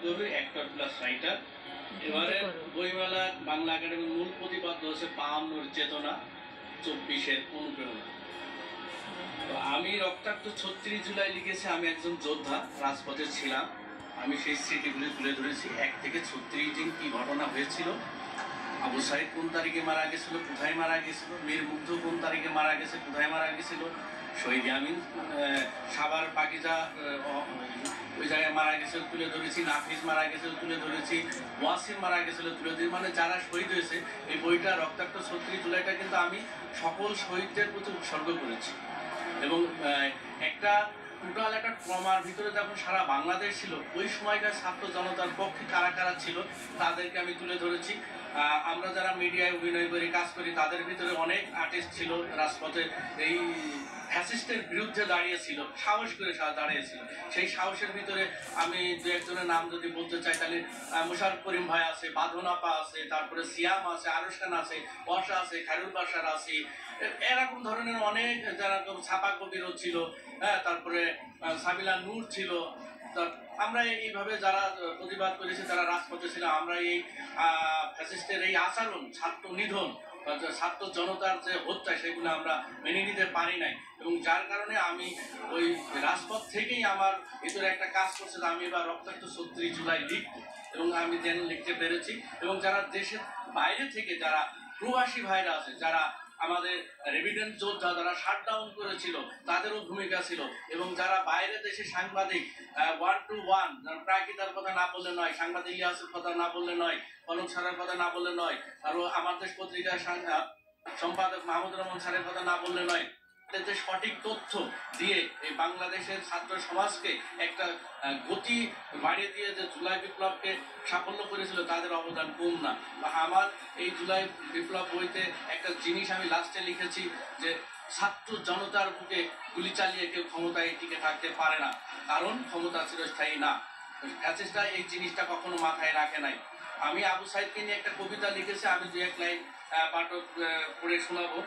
কবি, actor plus writer. এবারে বইমেলা বাংলা একাডেমির মূল প্রতিপাদ্য হচ্ছে ৫২ চেতনা, ২৪ অনুপ্রেরণা। তো আমি রক্তাক্ত ৩৬ জুলাই লিখেছি। আমি একজন যোদ্ধা, রাজপথে ছিলাম। আমি সেই স্মৃতিগুলি তুলে ধরেছি। ১ থেকে ৩৬ দিন কি ঘটনা হয়েছিল, আবু সাইদ কোন তারিখে মারা গেছিল, কোথায় মারা গেছিল, মীর মুগ্ধ কোন তারিখে মারা গেছে, কোথায় মারা গেছিল, শহীদ আমিন সাভার পাকিজা ওই জায়গায় মারা গেছিল তুলে ধরেছি, নাফিজ মারা গেছিল তুলে ধরেছি, ওয়াসিম মারা গেছিল তুলে ধরেছি। মানে যারা শহীদ হয়েছে, এই বইটা রক্তাক্ত ৩৬ জুলাইটা কিন্তু আমি সকল শহীদদের প্রতি উৎসর্গ করেছি। এবং একটা টোটাল একটা ট্রমার ভিতরে যখন সারা বাংলাদেশ ছিল, ওই সময়কার ছাত্র জনতার পক্ষে কারা কারা ছিল তাদেরকে আমি তুলে ধরেছি। আমরা যারা মিডিয়ায় অভিনয় করি, কাজ করি, তাদের ভিতরে অনেক আর্টিস্ট ছিল রাজপথে এই ফ্যাসিস্টের বিরুদ্ধে দাঁড়িয়েছিল, সাহস করে দাঁড়িয়েছিল। সেই সাহসের ভিতরে আমি দু একজনের নাম যদি বলতে চাই, তাহলে মুশারফ করিম ভাই আছে, বাঁধন আপা আছে, তারপরে সিয়াম আছে, আরশ খান আছে, বর্ষা আছে, খায়রুল বাসার আছে, এরকম ধরনের অনেক যারা ছাপা কবিরও ছিল। হ্যাঁ, তারপরে সাবিলা নূর ছিল। আমরা এইভাবে যারা প্রতিবাদ করেছি, যারা রাজপথে ছিল, আমরা এই ফ্যাসিস্টের এই আচরণ, ছাত্র নিধন, ছাত্র জনতার যে হত্যা, সেগুলো আমরা মেনে নিতে পারি নাই। এবং যার কারণে আমি ওই রাজপথ থেকেই আমার ভিতরে একটা কাজ করছে যে আমি এবার রক্তাক্ত ৩৬ জুলাই লিখবো। এবং আমি যেন লিখতে পেরেছি। এবং যারা দেশের বাইরে থেকে যারা প্রবাসী ভাইরা আছে, যারা আমাদের রেভিডেন্ট যোদ্ধা, যারা শাটডাউন করেছিল, তাদেরও ভূমিকা ছিল। এবং যারা বাইরে দেশে সাংবাদিক, 1 to 1, প্রাকৃতার কথা না বললে নয়, সাংবাদিক ইলিয়াসের কথা না বললে নয়, কনক সারের কথা না বললে নয়, আর আমার দেশ পত্রিকার সম্পাদক মাহমুদুর রহমান স্যারের কথা না বললে নয়, যে সঠিক তথ্য দিয়ে এই বাংলাদেশের ছাত্র সমাজকে একটা গতি বাড়িয়ে দিয়ে যে জুলাই বিপ্লবকে সাফল্য করেছিল, তাদের অবদান কম না। আমার এই জুলাই বিপ্লব বইতে একটা জিনিস আমি লাস্টে লিখেছি যে ছাত্র জনতার বুকে গুলি চালিয়ে কেউ ক্ষমতায় টিকে থাকতে পারে না, কারণ ক্ষমতা চিরস্থায়ী না। ফ্যাসিস্টরা এই জিনিসটা কখনো মাথায় রাখে নাই। আমি আবু সাইদকে নিয়ে একটা কবিতা লিখেছি, আমি ২-১ লাইন পাঠক পড়ে শোনাবো।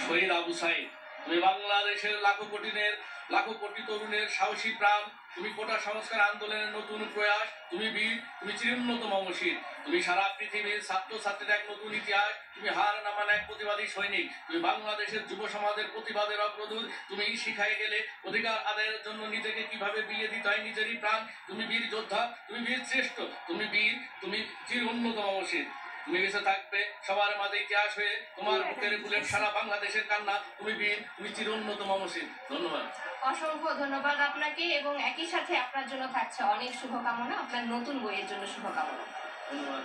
শহীদ আবু সাইদ, তুমি বাংলাদেশের লাখো কোটি তরুণের সাহসী প্রাণ, তুমি কোটা সংস্কার আন্দোলনের নতুন প্রয়াস, তুমি বীর, তুমি চিরুন্নত মমশির, তুমি সারা পৃথিবীর ছাত্র ছাত্রীর এক নতুন ইতিহাস, তুমি হার নামান এক প্রতিবাদী সৈনিক, তুমি বাংলাদেশের যুব সমাজের প্রতিবাদের অগ্রদূত, তুমি শিখাই গেলে অধিকার আদায়ের জন্য নিজেকে কিভাবে বিলিয়ে দিতে হয় নিজেরই প্রাণ, তুমি বীর যোদ্ধা, তুমি বীর শ্রেষ্ঠ, তুমি বীর, তুমি চিরুন্নত মমশির, তুমি বেঁচে থাকবে সবার মাঝে ইতিহাস হয়ে, তোমার বুকের বুলেট সারা বাংলাদেশের কান্না, তুমি বীর, তুমি চিরুন্নত মমশির। ধন্যবাদ। অসংখ্য ধন্যবাদ আপনাকে, এবং একই সাথে আপনার জন্য থাকছে অনেক শুভকামনা, আপনার নতুন বইয়ের জন্য শুভকামনা। ধন্যবাদ।